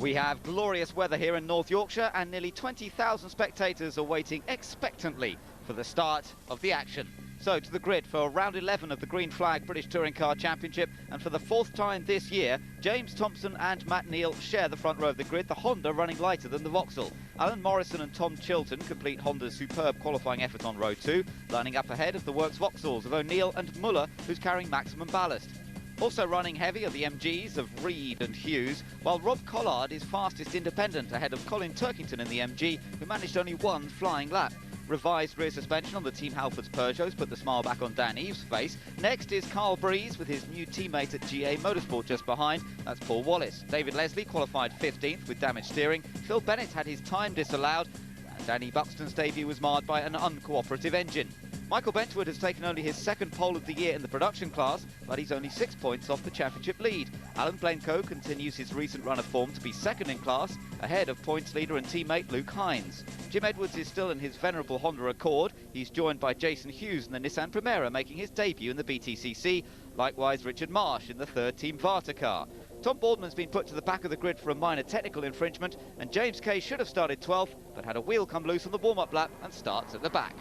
We have glorious weather here in North Yorkshire and nearly 20,000 spectators are waiting expectantly for the start of the action. So to the grid for round 11 of the Green Flag British Touring Car Championship, and for the fourth time this year, James Thompson and Matt Neal share the front row of the grid, the Honda running lighter than the Vauxhall. Alan Morrison and Tom Chilton complete Honda's superb qualifying effort on row 2, lining up ahead of the works Vauxhalls of O'Neill and Muller, who's carrying maximum ballast. Also running heavy are the MGs of Reed and Hughes, while Rob Collard is fastest independent ahead of Colin Turkington in the MG, who managed only one flying lap. Revised rear suspension on the Team Halfords Peugeots put the smile back on Dan Eves' face. Next is Carl Breeze with his new teammate at GA Motorsport just behind. That's Paul Wallace. David Leslie qualified 15th with damaged steering. Phil Bennett had his time disallowed. And Danny Buxton's debut was marred by an uncooperative engine. Michael Benchwood has taken only his second pole of the year in the production class, but he's only 6 points off the championship lead. Alan Blencoe continues his recent run of form to be second in class, ahead of points leader and teammate Luke Hines. Jim Edwards is still in his venerable Honda Accord. He's joined by Jason Hughes in the Nissan Primera, making his debut in the BTCC. Likewise, Richard Marsh in the third Team Varta car. Tom Boardman's been put to the back of the grid for a minor technical infringement, and James Kay should have started 12th, but had a wheel come loose on the warm-up lap and starts at the back.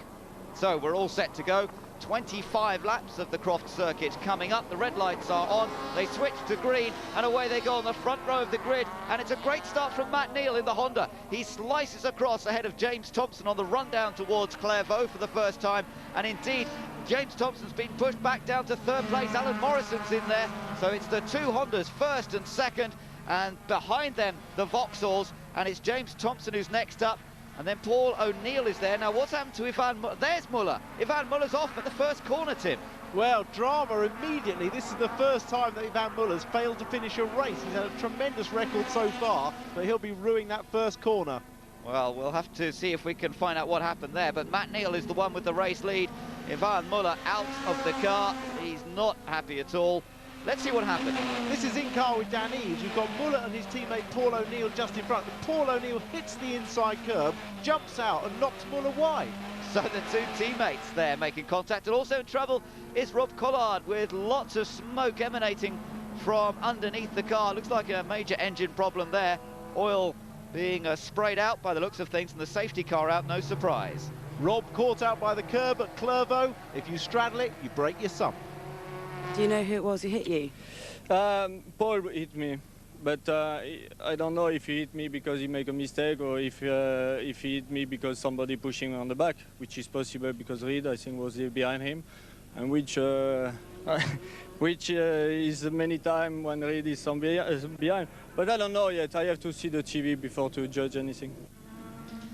So we're all set to go. 25 laps of the Croft circuit coming up. The red lights are on. They switch to green and away they go on the front row of the grid. And it's a great start from Matt Neal in the Honda. He slices across ahead of James Thompson on the run down towards Clairvaux for the first time. And indeed, James Thompson's been pushed back down to third place. Alan Morrison's in there. So it's the two Hondas, first and second. And behind them, the Vauxhalls. And it's James Thompson who's next up. And then Paul O'Neill is there. Now, what's happened to Ivan Muller? There's Muller. Ivan Muller's off at the first corner, Tim. Well, drama immediately. This is the first time that Ivan Muller's failed to finish a race. He's had a tremendous record so far, but he'll be ruining that first corner. Well, we'll have to see if we can find out what happened there. But Matt Neal is the one with the race lead. Ivan Muller out of the car. He's not happy at all. Let's see what happened. This is in car with Dan Eves. You've got Muller and his teammate Paul O'Neill just in front. But Paul O'Neill hits the inside curb, jumps out and knocks Muller wide. So the two teammates there making contact. And also in trouble is Rob Collard with lots of smoke emanating from underneath the car. Looks like a major engine problem there. Oil being sprayed out by the looks of things, and the safety car out, no surprise. Rob caught out by the curb at Clairvaux. If you straddle it, you break your thumb. Do you know who it was who hit you? Paul hit me, but I don't know if he hit me because he made a mistake or if he hit me because somebody pushing me on the back, which is possible because Reed, I think, was behind him, and which is many times when Reed is behind. But I don't know yet. I have to see the TV before to judge anything.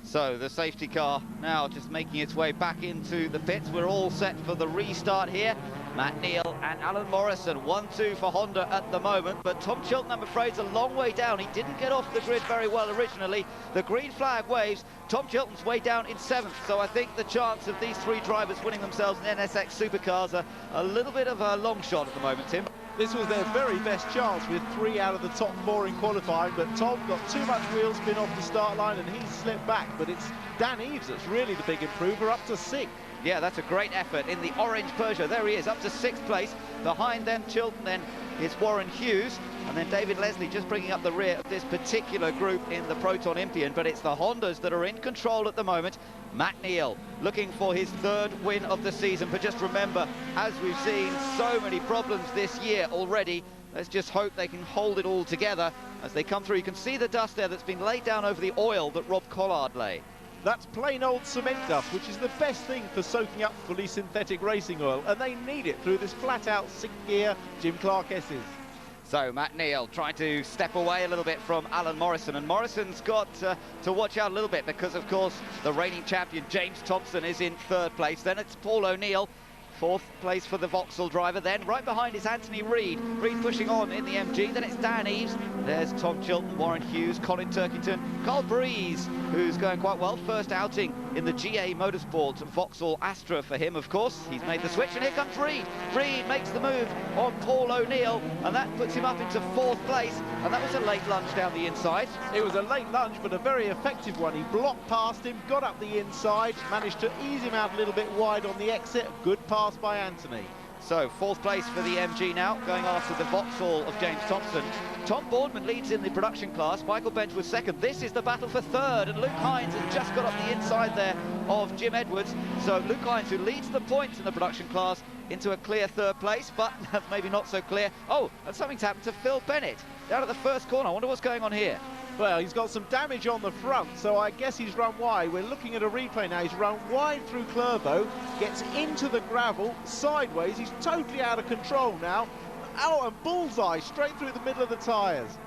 So the safety car now just making its way back into the pits. We're all set for the restart here. Matt Neal and Alan Morrison, 1-2 for Honda at the moment, but Tom Chilton, I'm afraid, is a long way down. He didn't get off the grid very well originally. The green flag waves. Tom Chilton's way down in 7th, so I think the chance of these three drivers winning themselves in NSX supercars are a little bit of a long shot at the moment, Tim. This was their very best chance with 3 out of the top 4 in qualifying, but Tom got too much wheel spin off the start line and he's slipped back. But it's Dan Eves that's really the big improver, up to 6th. Yeah, that's a great effort in the orange Peugeot. There he is, up to 6th place. Behind them, Chilton, then is Warren Hughes, and then David Leslie just bringing up the rear of this particular group in the Proton Impian. But it's the Hondas that are in control at the moment. Matt Neal looking for his 3rd win of the season. But just remember, as we've seen so many problems this year already, let's just hope they can hold it all together as they come through. You can see the dust there that's been laid down over the oil that Rob Collard lay. That's plain old cement dust, which is the best thing for soaking up fully synthetic racing oil, and they need it through this flat-out 6th-gear Jim Clark S's. So Matt Neal trying to step away a little bit from Alan Morrison, and Morrison's got to watch out a little bit because, of course, the reigning champion James Thompson is in 3rd place. Then it's Paul O'Neill, 4th place for the Vauxhall driver. Then right behind is Anthony Reed. Reed pushing on in the MG. Then it's Dan Eves. There's Tom Chilton, Warren Hughes, Colin Turkington, Carl Breeze, who's going quite well. First outing in the GA Motorsport Vauxhall Astra for him, of course. He's made the switch, and here comes Reed. Reed makes the move on Paul O'Neill, and that puts him up into 4th place. And that was a late lunge down the inside. It was a late lunge, but a very effective one. He blocked past him, got up the inside, managed to ease him out a little bit wide on the exit. Good pass by Anthony. So, 4th place for the MG now, going after the Vauxhall of James Thompson. Tom Boardman leads in the production class, Michael Bench was 2nd. This is the battle for 3rd, and Luke Hines has just got up the inside there of Jim Edwards. So Luke Hines, who leads the points in the production class, into a clear 3rd place, but that's maybe not so clear. Oh, and something's happened to Phil Bennett down at the first corner. I wonder what's going on here. Well, he's got some damage on the front, so I guess he's run wide. We're looking at a replay now. He's run wide through Clervaux, gets into the gravel, sideways. He's totally out of control now. Out and bullseye, straight through the middle of the tyres.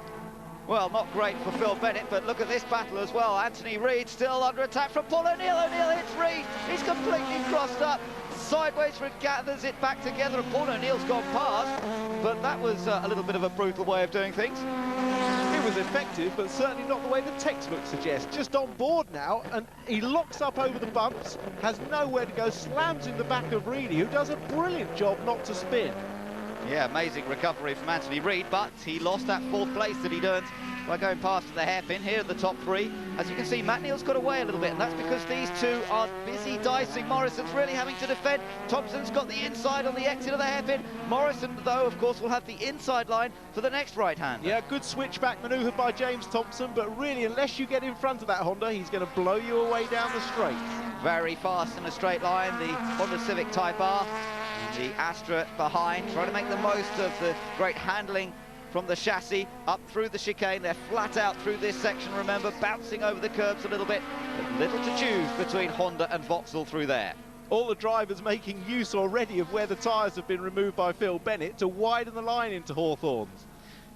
Well, not great for Phil Bennett, but look at this battle as well. Anthony Reid still under attack from Paul O'Neill. O'Neill hits Reid. He's completely crossed up. Sideways, Reid gathers it back together, and Paul O'Neill's gone past. But that was a little bit of a brutal way of doing things. It was effective, but certainly not the way the textbook suggests. Just on board now, and he locks up over the bumps, has nowhere to go, slams in the back of Reedy, who does a brilliant job not to spin. Yeah, amazing recovery from Anthony Reid, but he lost that 4th place that he'd earned by going past the hairpin. Here are the top 3. As you can see, Matt Neal's got away a little bit, and that's because these two are busy dicing. Morrison's really having to defend. Thompson's got the inside on the exit of the hairpin. Morrison, though, of course, will have the inside line for the next right-hander. Yeah, good switchback manoeuvre by James Thompson, but really, unless you get in front of that Honda, he's going to blow you away down the straight. Very fast in a straight line, the Honda Civic Type R. The Astra behind, trying to make the most of the great handling from the chassis up through the chicane. They're flat out through this section, remember, bouncing over the curbs a little bit, but little to choose between Honda and Vauxhall through there. All the drivers making use already of where the tyres have been removed by Phil Bennett to widen the line into Hawthorns.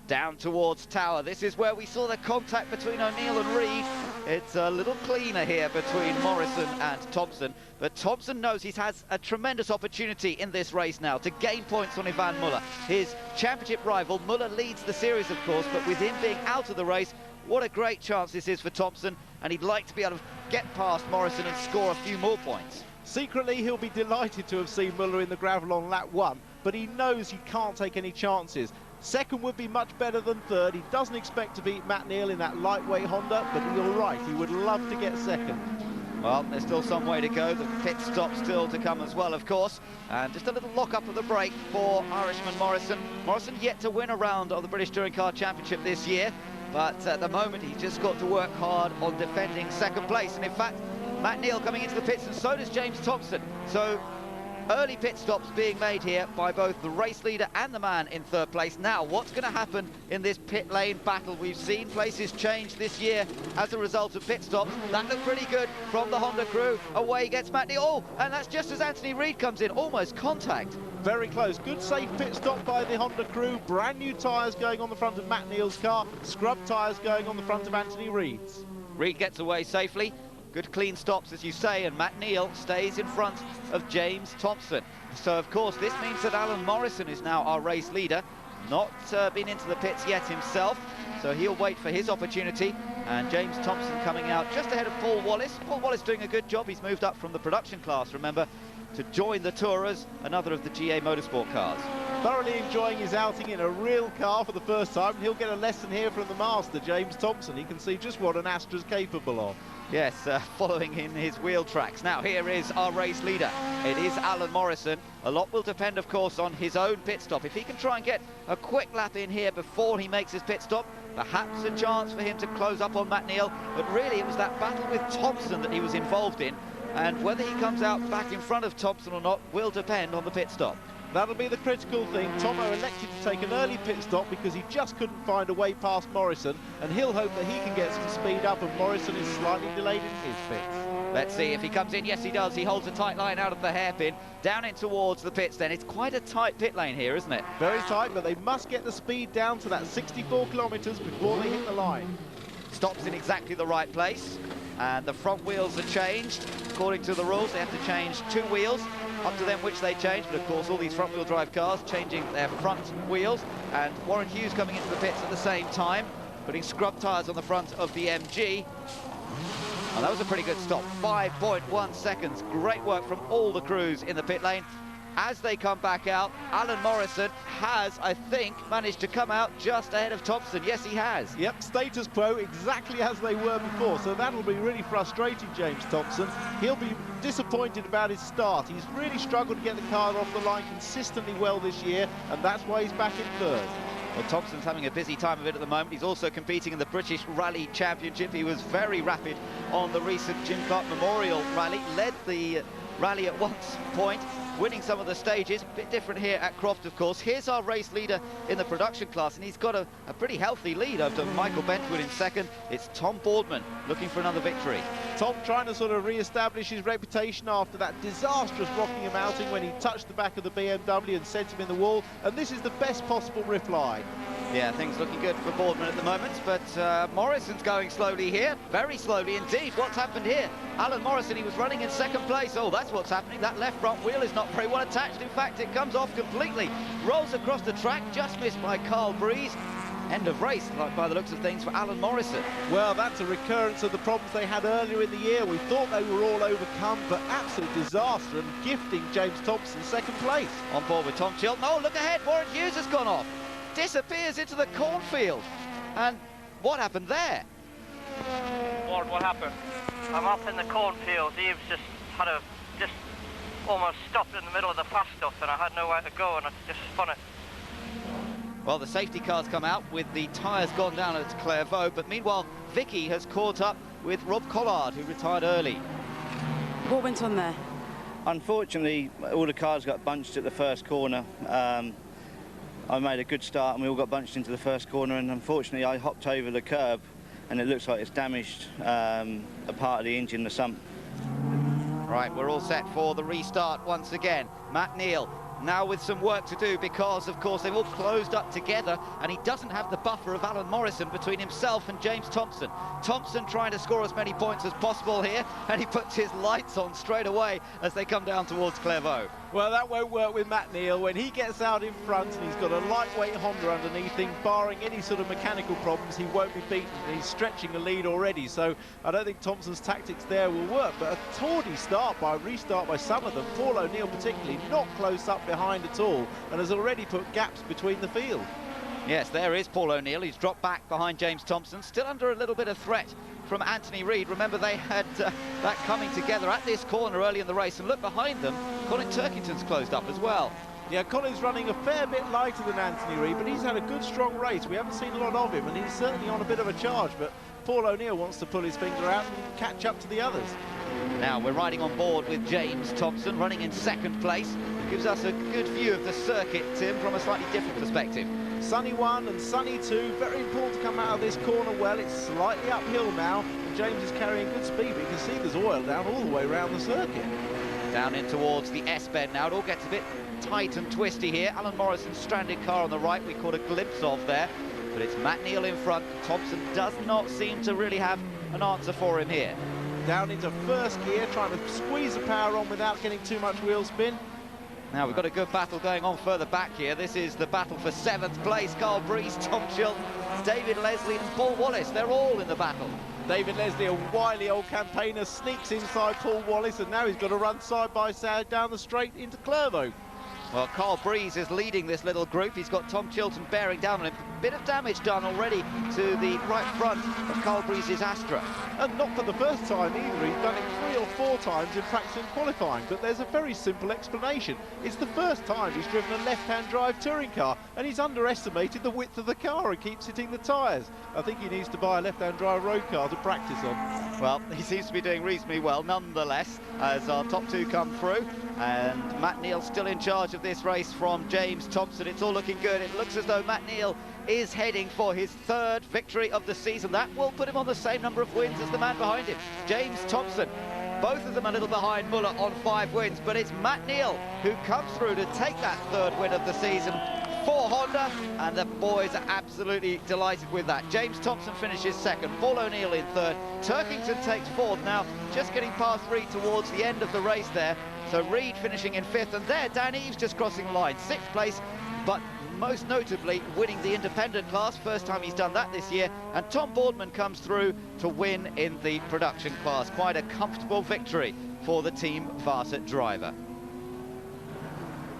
Down towards Tower. This is where we saw the contact between O'Neill and Reid. It's a little cleaner here between Morrison and Thompson, but Thompson knows he has a tremendous opportunity in this race now to gain points on Ivan Muller. His championship rival, Muller leads the series, of course, but with him being out of the race, what a great chance this is for Thompson, and he'd like to be able to get past Morrison and score a few more points. Secretly, he'll be delighted to have seen Muller in the gravel on lap 1, but he knows he can't take any chances. 2nd would be much better than 3rd. He doesn't expect to beat Matt Neal in that lightweight Honda, but you're right, he would love to get 2nd. Well, there's still some way to go. The pit stop still to come as well, of course. And just a little lock-up of the brake for Irishman Morrison. Morrison yet to win a round of the British Touring Car Championship this year, but at the moment he's just got to work hard on defending 2nd place. And in fact, Matt Neal coming into the pits, and so does James Thompson. So early pit stops being made here by both the race leader and the man in 3rd place. Now, what's going to happen in this pit lane battle? We've seen places change this year as a result of pit stops. That looked pretty good from the Honda crew. Away gets Matt Neal. Oh, and that's just as Anthony Reid comes in. Almost contact. Very close. Good safe pit stop by the Honda crew. Brand new tyres going on the front of Matt Neal's car. Scrub tyres going on the front of Anthony Reid's. Reid gets away safely. Good clean stops, as you say, and Matt Neal stays in front of James Thompson. So, of course, this means that Alan Morrison is now our race leader. Not been into the pits yet himself, so he'll wait for his opportunity. And James Thompson coming out just ahead of Paul Wallace. Paul Wallace doing a good job. He's moved up from the production class, remember, to join the Tourers, another of the GA Motorsport cars. Thoroughly enjoying his outing in a real car for the first time. And he'll get a lesson here from the master, James Thompson. He can see just what an Astra's capable of. Yes, following in his wheel tracks. Now, here is our race leader. It is Alan Morrison. A lot will depend, of course, on his own pit stop. If he can try and get a quick lap in here before he makes his pit stop, perhaps a chance for him to close up on Matt Neal. But really, it was that battle with Thompson that he was involved in. And whether he comes out back in front of Thompson or not will depend on the pit stop. That'll be the critical thing. Tomo elected to take an early pit stop because he just couldn't find a way past Morrison, and he'll hope that he can get some speed up, and Morrison is slightly delayed in his pits. Let's see if he comes in. Yes, he does. He holds a tight line out of the hairpin, down in towards the pits then. It's quite a tight pit lane here, isn't it? Very tight, but they must get the speed down to that 64 kilometres before they hit the line. Stops in exactly the right place, and the front wheels are changed. According to the rules, they have to change 2 wheels. Up to them which they change, but of course all these front-wheel drive cars changing their front wheels, and Warren Hughes coming into the pits at the same time, putting scrub tyres on the front of the MG. Oh, that was a pretty good stop, 5.1 seconds. Great work from all the crews in the pit lane. as they come back out, Alan Morrison has, I think, managed to come out just ahead of Thompson. Yes, he has. Yep, status quo exactly as they were before, so that'll be really frustrating James Thompson. He'll be disappointed about his start. He's really struggled to get the car off the line consistently well this year, and that's why he's back in third. Well, Thompson's having a busy time of it at the moment. He's also competing in the British Rally Championship. He was very rapid on the recent Jim Clark Memorial Rally, led the rally at one point, winning some of the stages. A bit different here at Croft, of course. Here's our race leader in the production class, and he's got a pretty healthy lead over Michael Bentwood in second. It's Tom Boardman looking for another victory. Tom trying to sort of re-establish his reputation after that disastrous Rockingham outing when he touched the back of the BMW and sent him in the wall, and this is the best possible reply. Yeah, things looking good for Boardman at the moment, but Morrison's going slowly here, very slowly indeed. What's happened here? Alan Morrison, he was running in second place. Oh, that's what's happening. That left front wheel is not very well attached. In fact, it comes off completely, rolls across the track, just missed by Carl Breeze. End of race, like by the looks of things, for Alan Morrison. Well, that's a recurrence of the problems they had earlier in the year. We thought they were all overcome, but absolute disaster, and gifting James Thompson second place. On board with Tom Chilton. Oh, look ahead, Warren Hughes has gone off. Disappears into the cornfield. And what happened there? Warren, what happened? I'm up in the cornfield. Eve's just almost stopped in the middle of the fast stuff, and I had nowhere to go, and I just spun it. Well, the safety car's come out with the tyres gone down at Clairvaux, but meanwhile, Vicky has caught up with Rob Collard, who retired early. What went on there? Unfortunately, all the cars got bunched at the first corner. I made a good start and we all got bunched into the first corner, and unfortunately I hopped over the curb and it looks like it's damaged a part of the engine, the sump. Right, we're all set for the restart once again. Matt Neal now with some work to do because, of course, they've all closed up together and he doesn't have the buffer of Alan Morrison between himself and James Thompson. Thompson trying to score as many points as possible here, and he puts his lights on straight away as they come down towards Clairvaux. Well, that won't work with Matt Neal. When he gets out in front and he's got a lightweight Honda underneath him, barring any sort of mechanical problems, he won't be beaten. He's stretching the lead already, so I don't think Thompson's tactics there will work. But a tawdry restart by some of them, Paul O'Neill particularly, not close up behind at all, and has already put gaps between the field. Yes, there is Paul O'Neill. He's dropped back behind James Thompson, still under a little bit of threat from Anthony Reid. Remember, they had that coming together at this corner early in the race, and look behind them, Colin Turkington's closed up as well. Yeah, Colin's running a fair bit lighter than Anthony Reid, but he's had a good strong race. We haven't seen a lot of him, and he's certainly on a bit of a charge, but Paul O'Neill wants to pull his finger out and catch up to the others. Now we're riding on board with James Thompson, running in second place. Gives us a good view of the circuit, Tim, from a slightly different perspective. Sunny 1 and Sunny 2, very important to come out of this corner well. It's slightly uphill now, and James is carrying good speed, but you can see there's oil down all the way around the circuit. Down in towards the S-bend now. It all gets a bit tight and twisty here. Alan Morrison's stranded car on the right we caught a glimpse of there, but it's Matt Neal in front. Thompson does not seem to really have an answer for him here. Down into first gear, trying to squeeze the power on without getting too much wheel spin. Now we've got a good battle going on further back here. This is the battle for 7th place. Carl Breeze, Tom Chilton, David Leslie and Paul Wallace. They're all in the battle. David Leslie, a wily old campaigner, sneaks inside Paul Wallace, and now he's got to run side by side down the straight into Clairvaux. Well, Carl Breeze is leading this little group. He's got Tom Chilton bearing down on him. Bit of damage done already to the right front of Carl Breeze's Astra. And not for the first time either. He's done it 3 or 4 times in practice and qualifying, but there's a very simple explanation. It's the first time he's driven a left-hand drive touring car, and he's underestimated the width of the car and keeps hitting the tyres. I think he needs to buy a left-hand drive road car to practice on. Well, he seems to be doing reasonably well nonetheless as our top 2 come through, and Matt Neal still in charge of this race from James Thompson. It's all looking good. It looks as though Matt Neal is heading for his 3rd victory of the season. That will put him on the same number of wins as the man behind him, James Thompson. Both of them a little behind Muller on 5 wins, but it's Matt Neal who comes through to take that 3rd win of the season for Honda, and the boys are absolutely delighted with that. James Thompson finishes 2nd, Paul O'Neill in 3rd, Turkington takes 4th, now just getting past Reid towards the end of the race there, so Reid finishing in 5th, and there Dan Eaves just crossing the line, 6th place, but most notably winning the independent class, first time he's done that this year, and Tom Boardman comes through to win in the production class. Quite a comfortable victory for the Team Varta driver.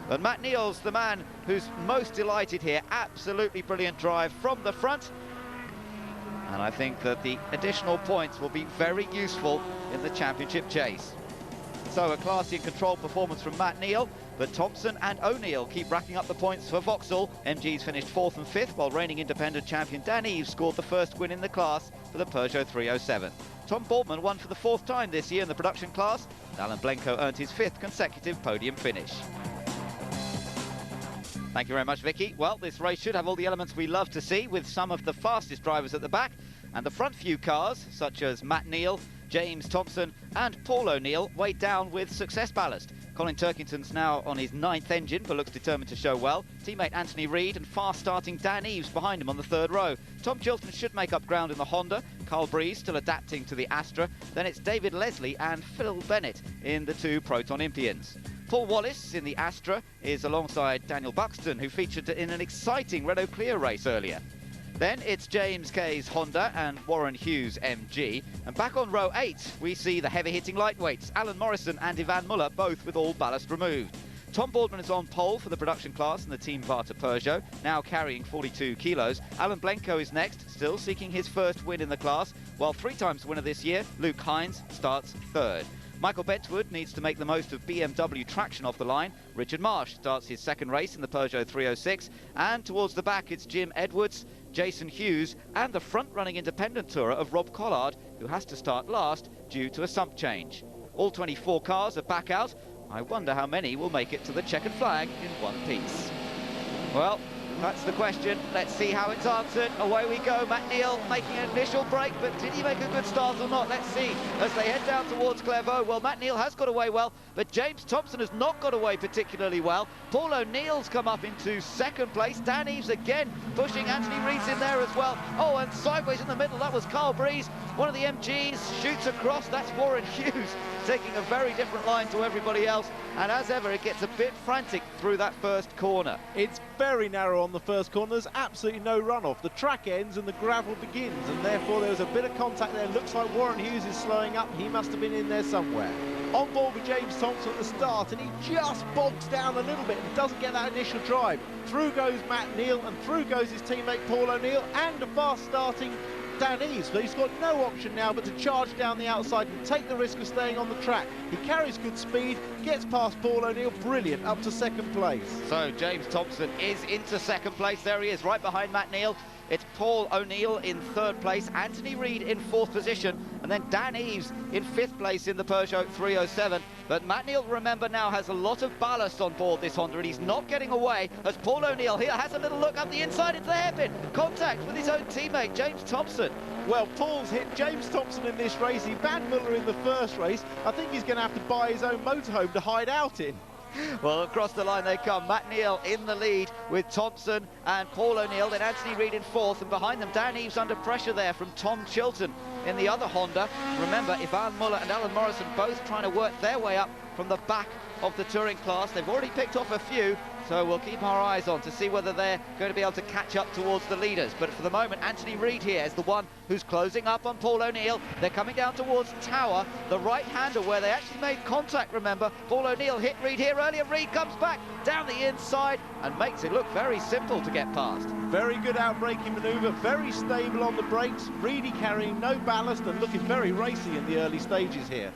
But Matt Neal's the man who's most delighted here. Absolutely brilliant drive from the front. And I think that the additional points will be very useful in the championship chase. So a classy and controlled performance from Matt Neal, but Thompson and O'Neill keep racking up the points for Vauxhall. MG's finished 4th and 5th, while reigning independent champion Dan Eves scored the first win in the class for the Peugeot 307. Tom Boardman won for the 4th time this year in the production class, and Alan Blenko earned his 5th consecutive podium finish. Thank you very much, Vicky. Well, this race should have all the elements we love to see, with some of the fastest drivers at the back, and the front few cars, such as Matt Neal, James Thompson and Paul O'Neill, weighed down with success ballast. Colin Turkington's now on his 9th engine, but looks determined to show well. Teammate Anthony Reid and fast-starting Dan Eves behind him on the 3rd row. Tom Chilton should make up ground in the Honda. Carl Breeze still adapting to the Astra. Then it's David Leslie and Phil Bennett in the 2 Proton Impians. Paul Wallace in the Astra is alongside Daniel Buxton, who featured in an exciting Renault Clio race earlier. Then it's James Kay's Honda and Warren Hughes' MG. And back on row 8, we see the heavy-hitting lightweights, Alan Morrison and Ivan Muller, both with all ballast removed. Tom Boardman is on pole for the production class in the Team Varta Peugeot, now carrying 42 kilos. Alan Blenko is next, still seeking his first win in the class, while 3 times winner this year, Luke Hines, starts 3rd. Michael Bentwood needs to make the most of BMW traction off the line. Richard Marsh starts his 2nd race in the Peugeot 306. And towards the back, it's Jim Edwards, Jason Hughes and the front-running independent tourer of Rob Collard, who has to start last due to a sump change. All 24 cars are back out. I wonder how many will make it to the checkered flag in one piece. Well, that's the question. Let's see how it's answered. Away we go. Matt Neal making an initial break, but did he make a good start or not? Let's see as they head down towards Clairvaux. Well, Matt Neal has got away well, but James Thompson has not got away particularly well. Paul O'Neill's come up into 2nd place. Dan Eves again pushing. Anthony Reid's in there as well. Oh, and sideways in the middle, that was Carl Breeze. One of the MGs shoots across. That's Warren Hughes taking a very different line to everybody else. And as ever, it gets a bit frantic through that first corner. It's very narrow on the first corner. There's absolutely no runoff. The track ends and the gravel begins, and therefore there was a bit of contact there. Looks like Warren Hughes is slowing up. He must have been in there somewhere. On board with James Thompson at the start, and he just bogs down a little bit and doesn't get that initial drive. Through goes Matt Neal, and through goes his teammate Paul O'Neill, and a fast-starting Dan Eves, but he's got no option now but to charge down the outside and take the risk of staying on the track. He carries good speed, gets past Paul O'Neill, brilliant, up to 2nd place. So James Thompson is into 2nd place. There he is, right behind Matt Neal. It's Paul O'Neill in 3rd place, Anthony Reid in 4th position, and then Dan Eves in 5th place in the Peugeot 307. But Matt Neal, remember, now has a lot of ballast on board this Honda, and he's not getting away as Paul O'Neill here has a little look up the inside into the hairpin. Contact with his own teammate, James Thompson. Well, Paul's hit James Thompson in this race. He banned Muller in the 1st race. I think he's going to have to buy his own motorhome to hide out in. Well, across the line they come. Matt Neal in the lead with Thompson and Paul O'Neill, then Anthony Reid in 4th, and behind them Dan Eves under pressure there from Tom Chilton in the other Honda. Remember, Ivan Muller and Alan Morrison both trying to work their way up from the back of the touring class. They've already picked off a few, so we'll keep our eyes on to see whether they're going to be able to catch up towards the leaders. But for the moment, Anthony Reid here is the one who's closing up on Paul O'Neill. They're coming down towards Tower, the right-hander where they actually made contact, remember. Paul O'Neill hit Reid here earlier. Reid comes back down the inside and makes it look very simple to get past. Very good out-braking manoeuvre, very stable on the brakes. Reedy carrying no ballast and looking very racy in the early stages here.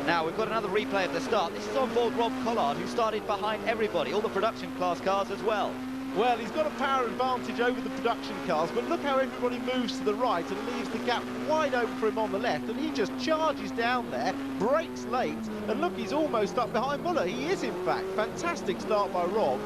Now, we've got another replay at the start. This is on board Rob Collard, who started behind everybody, all the production class cars as well. Well, he's got a power advantage over the production cars, but look how everybody moves to the right and leaves the gap wide open for him on the left, and he just charges down there, brakes late, and look, he's almost up behind Muller. He is, in fact. Fantastic start by Rob.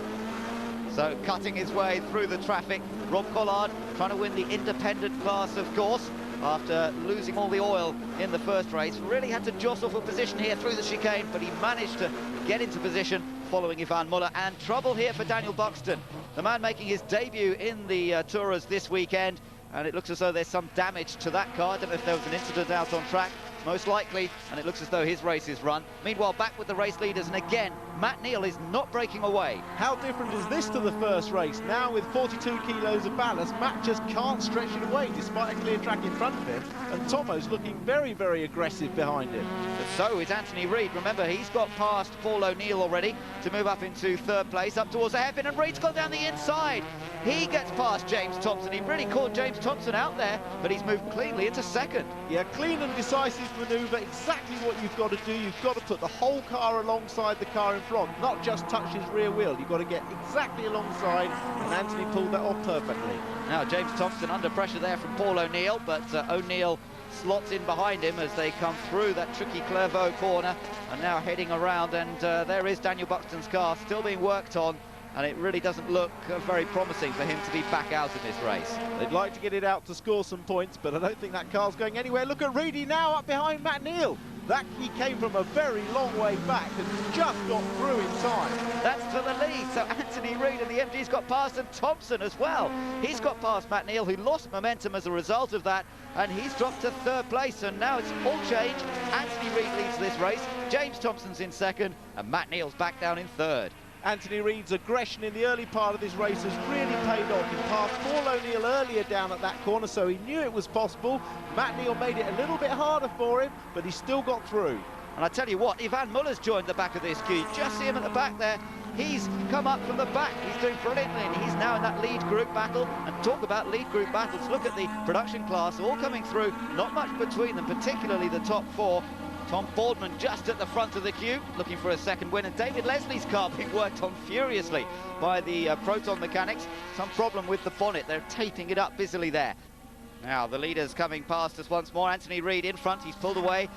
So, cutting his way through the traffic, Rob Collard trying to win the independent class, of course, after losing all the oil in the first race. Really had to jostle for position here through the chicane, but he managed to get into position following Ivan Muller. And trouble here for Daniel Buxton, the man making his debut in the Tourers this weekend. And it looks as though there's some damage to that car. I don't know if there was an incident out on track. most likely, and it looks as though his race is run. Meanwhile, back with the race leaders, and again, Matt Neal is not breaking away. How different is this to the first race? Now with 42 kilos of ballast, Matt just can't stretch it away despite a clear track in front of him, and Tomo's looking very, very aggressive behind him. But so is Anthony Reid. Remember, he's got past Paul O'Neill already to move up into third place, up towards the hairpin, and Reid's gone down the inside. He gets past James Thompson. He really caught James Thompson out there, but he's moved cleanly into second. Yeah, clean and decisive manoeuvre, exactly what you've got to do. You've got to put the whole car alongside the car in front, not just touch his rear wheel. You've got to get exactly alongside, and Anthony pulled that off perfectly. Now, James Thompson under pressure there from Paul O'Neill, but O'Neill slots in behind him as they come through that tricky Clairvaux corner, and now heading around, and there is Daniel Buxton's car still being worked on, and it really doesn't look very promising for him to be back out in this race. They'd like to get it out to score some points, but I don't think that car's going anywhere. Look at Reedy now up behind Matt Neal. That he came from a very long way back and just got through in time. That's to the lead, so Anthony Reid and the MG's got past, and Thompson as well. He's got past Matt Neal, who lost momentum as a result of that, and he's dropped to third place, and now it's all changed. Anthony Reid leads this race, James Thompson's in second, and Matt Neal's back down in third. Anthony Reid's aggression in the early part of this race has really paid off. He passed Paul O'Neill earlier down at that corner, so he knew it was possible. Matt Neal made it a little bit harder for him, but he still got through. And I tell you what, Ivan Muller's joined the back of this queue. Just see him at the back there. He's come up from the back. He's doing brilliantly, and he's now in that lead group battle. And talk about lead group battles. Look at the production class all coming through. Not much between them, particularly the top four. Tom Boardman just at the front of the queue, looking for a second win, and David Leslie's car being worked on furiously by the Proton mechanics. Some problem with the bonnet, they're taping it up busily there. Now the leaders coming past us once more. Anthony Reid in front, he's pulled away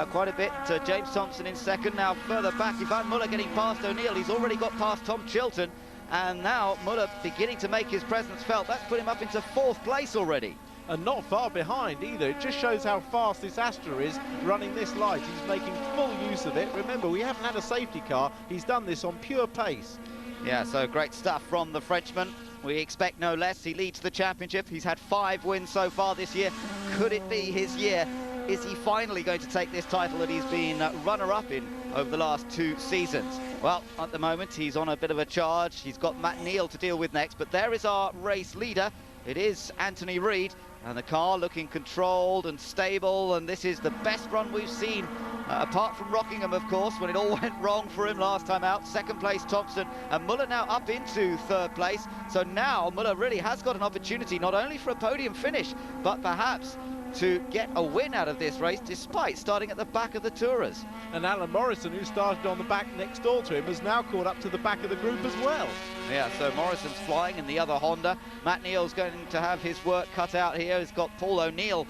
quite a bit. James Thompson in second. Now further back, Ivan Muller getting past O'Neill. He's already got past Tom Chilton, and now Muller beginning to make his presence felt. That's put him up into fourth place already. And not far behind either. It just shows how fast this Astra is running this light. He's making full use of it. Remember, we haven't had a safety car. He's done this on pure pace. Yeah, so great stuff from the Frenchman. We expect no less. He leads the championship. He's had 5 wins so far this year. Could it be his year? Is he finally going to take this title that he's been runner-up in over the last 2 seasons? Well, at the moment, he's on a bit of a charge. He's got Matt Neal to deal with next, but there is our race leader. It is Anthony Reid, and the car looking controlled and stable, and this is the best run we've seen, apart from Rockingham, of course, when it all went wrong for him last time out. Second place, Thompson, and Muller now up into third place. So now Muller really has got an opportunity, not only for a podium finish, but perhaps to get a win out of this race, despite starting at the back of the Tourers. And Alan Morrison, who started on the back next door to him, has now caught up to the back of the group as well. Yeah, so Morrison's flying in the other Honda. Matt Neal's going to have his work cut out here. He's got Paul O'Neill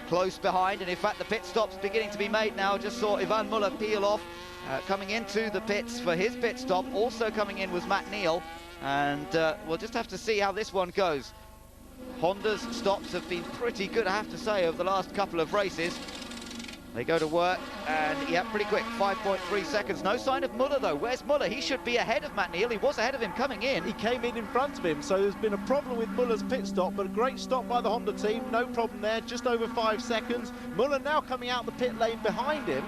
close behind, and in fact the pit stop's beginning to be made now. Just saw Ivan Muller peel off, coming into the pits for his pit stop. Also coming in was Matt Neal, and we'll just have to see how this one goes. Honda's stops have been pretty good, I have to say, over the last couple of races. They go to work, and yeah, pretty quick, 5.3 seconds. No sign of Muller, though. Where's Muller? He should be ahead of Matt Neal. He was ahead of him coming in. He came in front of him, so there's been a problem with Muller's pit stop, but a great stop by the Honda team. No problem there, just over 5 seconds. Muller now coming out the pit lane behind him.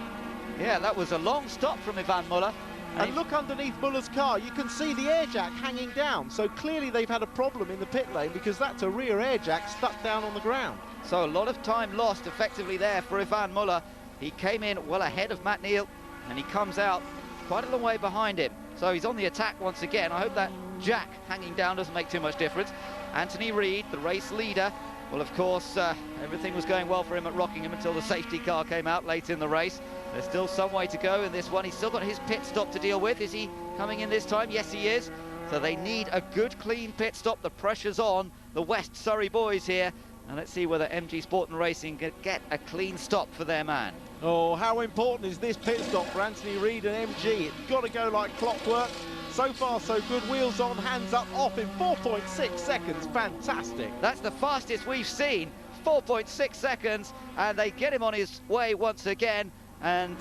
Yeah, that was a long stop from Ivan Muller. And look underneath Muller's car, you can see the air jack hanging down. So clearly they've had a problem in the pit lane, because that's a rear air jack stuck down on the ground. So a lot of time lost effectively there for Ivan Muller. He came in well ahead of Matt Neal, and he comes out quite a long way behind him. So he's on the attack once again. I hope that jack hanging down doesn't make too much difference. Anthony Reid, the race leader. Well, of course, everything was going well for him at Rockingham until the safety car came out late in the race. There's still some way to go in this one. He's still got his pit stop to deal with. Is he coming in this time? Yes, he is. So they need a good, clean pit stop. The pressure's on the West Surrey boys here. And let's see whether MG Sport and Racing can get a clean stop for their man. Oh, how important is this pit stop for Anthony Reid and MG? It's got to go like clockwork. So far, so good. Wheels on, hands up, off in 4.6 seconds. Fantastic. That's the fastest we've seen. 4.6 seconds, and they get him on his way once again. And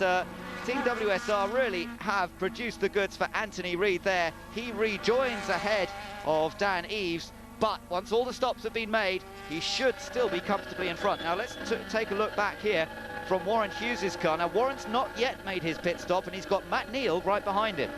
Team WSR really have produced the goods for Anthony Reid there. He rejoins ahead of Dan Eves, but once all the stops have been made, he should still be comfortably in front. Now let's take a look back here from Warren Hughes' car. Now, Warren's not yet made his pit stop, and he's got Matt Neal right behind him.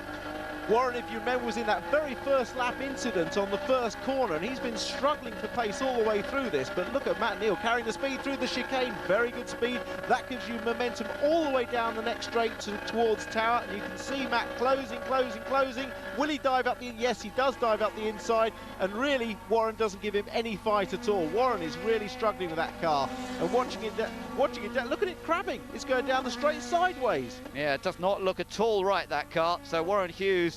Warren, if you remember, was in that very first lap incident on the first corner, and he's been struggling for pace all the way through this. But look at Matt Neal carrying the speed through the chicane, very good speed. That gives you momentum all the way down the next straight towards Tower, and you can see Matt closing. Will he dive up the... Yes, he does dive up the inside, and really, Warren doesn't give him any fight at all. Warren is really struggling with that car, and watching it down, look at it crabbing. It's going down the straight sideways. Yeah, it does not look at all right, that car. So Warren Hughes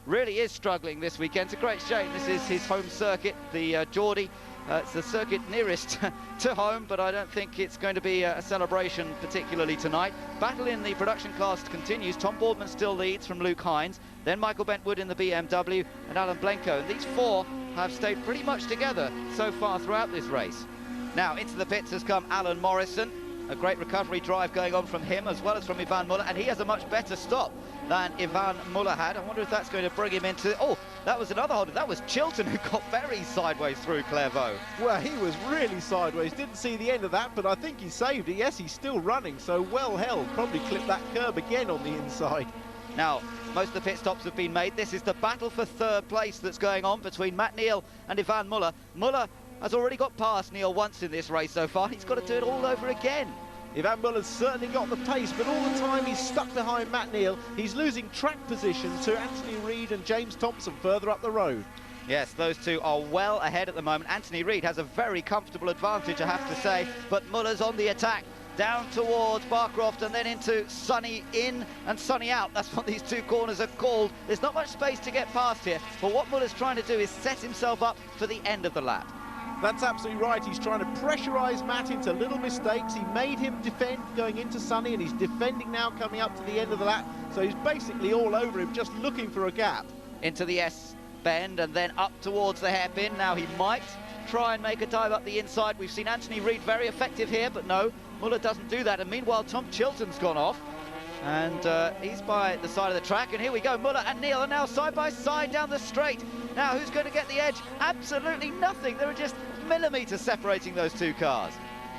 really is struggling this weekend. It's a great shame. This is his home circuit, the Geordie. It's the circuit nearest to home, but I don't think it's going to be a celebration particularly tonight. Battle in the production class continues. Tom Boardman still leads from Luke Hines, then Michael Bentwood in the BMW and Alan Blenko. And these four have stayed pretty much together so far throughout this race. Now into the pits has come Alan Morrison. A great recovery drive going on from him as well as from Ivan Muller, and he has a much better stop than Ivan Muller had. I wonder if that's going to bring him into... Oh, that was another holder. That was Chilton who got very sideways through Clairvaux. Well, he was really sideways. Didn't see the end of that, but I think he saved it. Yes, he's still running, so well held. Probably clipped that curb again on the inside. Now, most of the pit stops have been made. This is the battle for third place that's going on between Matt Neal and Ivan Muller. Muller has already got past Neal once in this race so far. He's got to do it all over again. Ivan Muller's certainly got the pace, but all the time he's stuck behind Matt Neal. He's losing track position to Anthony Reid and James Thompson further up the road. Yes, those two are well ahead at the moment. Anthony Reid has a very comfortable advantage, I have to say, but Muller's on the attack. Down towards Barcroft and then into Sunny in and Sunny out. That's what these two corners are called. There's not much space to get past here, but what Muller's trying to do is set himself up for the end of the lap. That's absolutely right. He's trying to pressurise Matt into little mistakes. He made him defend going into Sunny, and he's defending now coming up to the end of the lap. So he's basically all over him, just looking for a gap. Into the S bend and then up towards the hairpin. Now he might try and make a dive up the inside. We've seen Anthony Reid very effective here, but no, Muller doesn't do that. And meanwhile, Tom Chilton's gone off. And he's by the side of the track, and here we go. Muller and Neal are now side by side down the straight. Now who's going to get the edge? Absolutely nothing. There are just millimetres separating those two cars.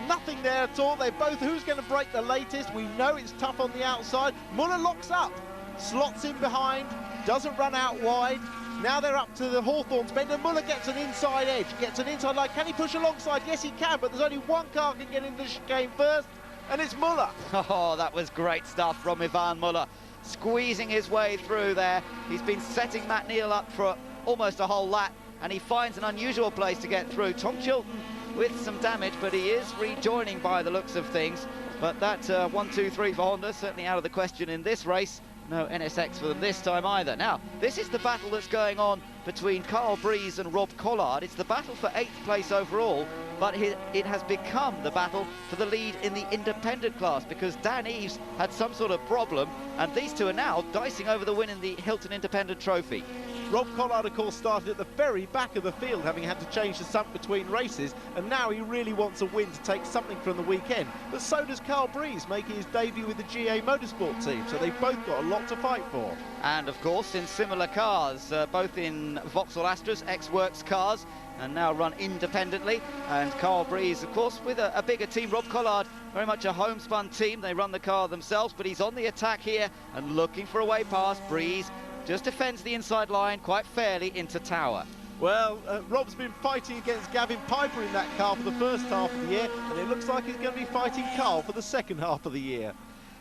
Nothing there at all. They're both, who's going to break the latest? We know it's tough on the outside. Muller locks up, slots in behind, doesn't run out wide. Now they're up to the Hawthorns bend, and Muller gets an inside edge, gets an inside line. Can he push alongside? Yes, he can, but there's only one car can get into the chicane first, and it's Muller. Oh, that was great stuff from Ivan Muller, squeezing his way through there. He's been setting Matt Neal up for almost a whole lap, and he finds an unusual place to get through. Tom Chilton with some damage, but he is rejoining by the looks of things. But that 1-2-3 for Honda, certainly out of the question in this race. No NSX for them this time either. Now, this is the battle that's going on between Carl Breeze and Rob Collard. It's the battle for 8th place overall, but it has become the battle for the lead in the independent class because Dan Eves had some sort of problem, and these two are now dicing over the win in the Hilton Independent Trophy. Rob Collard, of course, started at the very back of the field, having had to change the sump between races, and now he really wants a win to take something from the weekend. But so does Carl Breeze, making his debut with the GA Motorsport team, so they've both got a lot to fight for. And, of course, in similar cars, both in Vauxhall Astras, ex-Works cars, and now run independently. And Carl Breeze, of course, with a bigger team. Rob Collard, very much a homespun team. They run the car themselves, but he's on the attack here and looking for a way past. Breeze just defends the inside line quite fairly into Tower. Well, Rob's been fighting against Gavin Piper in that car for the first half of the year, and it looks like he's going to be fighting Carl for the second half of the year.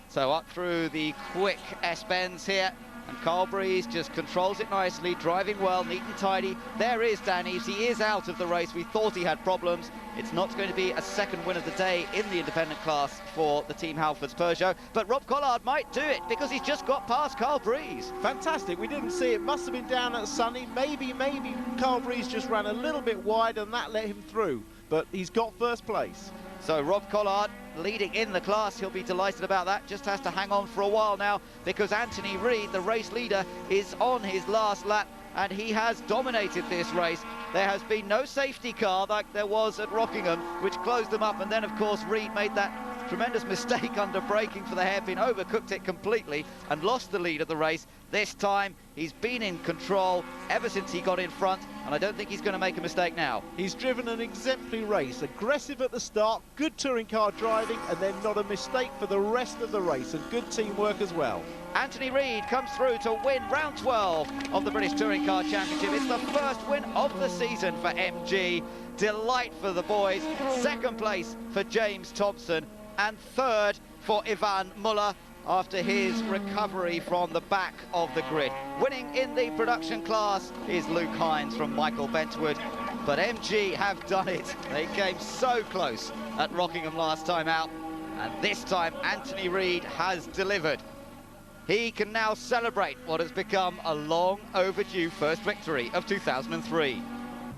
So up through the quick S-bends here, and Carl Breeze just controls it nicely, driving well, neat and tidy. There is Dan Eves. He is out of the race. We thought he had problems. It's not going to be a second win of the day in the independent class for the Team Halfords Peugeot, but Rob Collard might do it because he's just got past Carl Breeze. Fantastic. We didn't see it. Must have been down at Sunny. Maybe Carl Breeze just ran a little bit wide and that let him through, but he's got first place. So Rob Collard leading in the class. He'll be delighted about that. Just has to hang on for a while now because Anthony Reid, the race leader, is on his last lap, and he has dominated this race. There has been no safety car like there was at Rockingham, which closed them up, and then of course Reid made that Tremendous mistake under braking for the hairpin, overcooked it completely and lost the lead of the race. This time he's been in control ever since he got in front, and I don't think he's going to make a mistake now. He's driven an exemplary race, aggressive at the start, good touring car driving, and then not a mistake for the rest of the race, and good teamwork as well. Anthony Reid comes through to win round 12 of the British Touring Car Championship. It's the first win of the season for MG. Delight for the boys. Second place for James Thompson, and third for Ivan Muller after his recovery from the back of the grid. Winning in the production class is Luke Hines from Michael Bentwood, but MG have done it. They came so close at Rockingham last time out, and this time Anthony Reid has delivered. He can now celebrate what has become a long overdue first victory of 2003.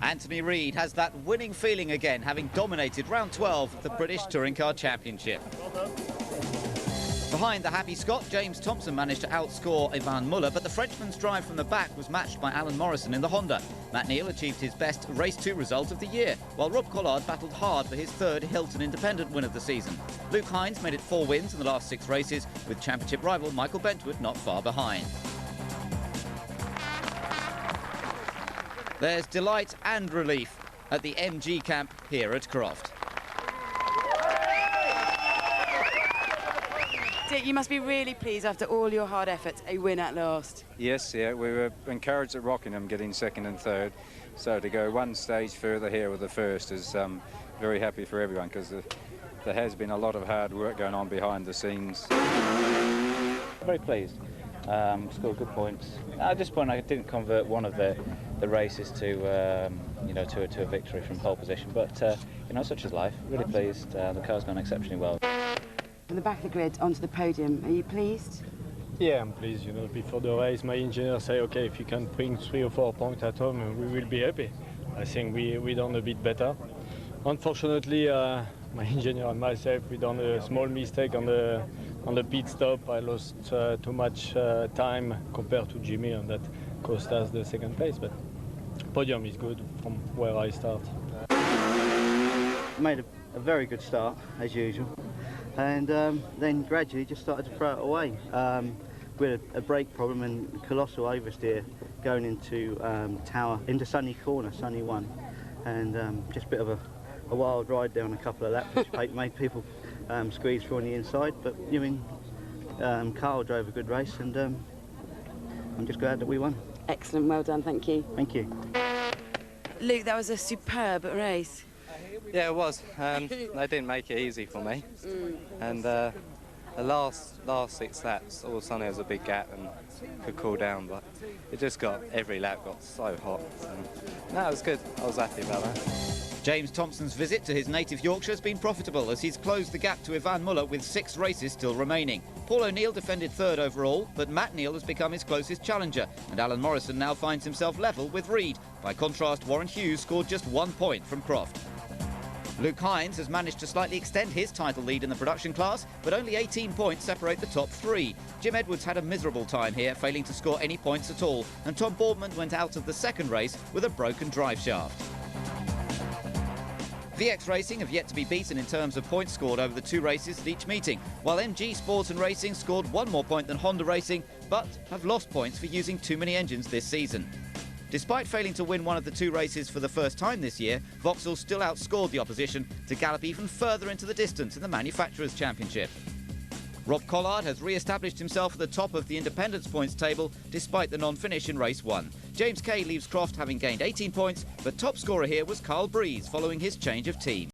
Anthony Reid has that winning feeling again, having dominated round 12 of the British Touring Car Championship. Behind the happy Scot, James Thompson managed to outscore Ivan Muller, but the Frenchman's drive from the back was matched by Alan Morrison in the Honda. Matt Neal achieved his best Race 2 result of the year, while Rob Collard battled hard for his third Hilton Independent win of the season. Luke Hines made it 4 wins in the last 6 races, with championship rival Michael Bentwood not far behind. There's delight and relief at the MG camp here at Croft. Dick, you must be really pleased after all your hard efforts, a win at last. Yes, yeah, we were encouraged at Rockingham getting second and third, so to go one stage further here with the first is very happy for everyone, because there has been a lot of hard work going on behind the scenes. Very pleased. Scored good points. At this point, I didn't convert one of the races to a victory from pole position, but such is life. Really pleased. The car's gone exceptionally well. From the back of the grid onto the podium, are you pleased? Yeah, I'm pleased. Before the race, my engineer say, okay, if you can bring 3 or 4 points at home, we will be happy. I think we done a bit better. Unfortunately, my engineer and myself, we done a small mistake on the pit stop. I lost too much time compared to Jimmy, and that cost us the second place. But podium is good from where I start. Made a very good start as usual, and then gradually just started to throw it away. We had a brake problem and colossal oversteer going into Tower, into Sunny Corner, Sunny 1, and just a bit of a wild ride down a couple of laps, which made people squeeze through on the inside. But Carl drove a good race, and I'm just glad that we won. Excellent, well done, thank you. Thank you. Luke, that was a superb race. Yeah, it was. They didn't make it easy for me. And the last 6 laps, all of a sudden there was a big gap and could cool down, but every lap got so hot. No, it was good. I was happy about that. James Thompson's visit to his native Yorkshire has been profitable, as he's closed the gap to Ivan Muller with 6 races still remaining. Paul O'Neill defended 3rd overall, but Matt Neal has become his closest challenger, and Alan Morrison now finds himself level with Reid. By contrast, Warren Hughes scored just 1 point from Croft. Luke Hines has managed to slightly extend his title lead in the production class, but only 18 points separate the top 3. Jim Edwards had a miserable time here, failing to score any points at all, and Tom Boardman went out of the second race with a broken drive shaft. VX Racing have yet to be beaten in terms of points scored over the 2 races at each meeting, while MG Sports and Racing scored 1 more point than Honda Racing, but have lost points for using too many engines this season. Despite failing to win one of the 2 races for the first time this year, Vauxhall still outscored the opposition to gallop even further into the distance in the Manufacturers' Championship. Rob Collard has re-established himself at the top of the Independence points table despite the non-finish in race 1. James Kay leaves Croft having gained 18 points, but top scorer here was Carl Breeze following his change of team.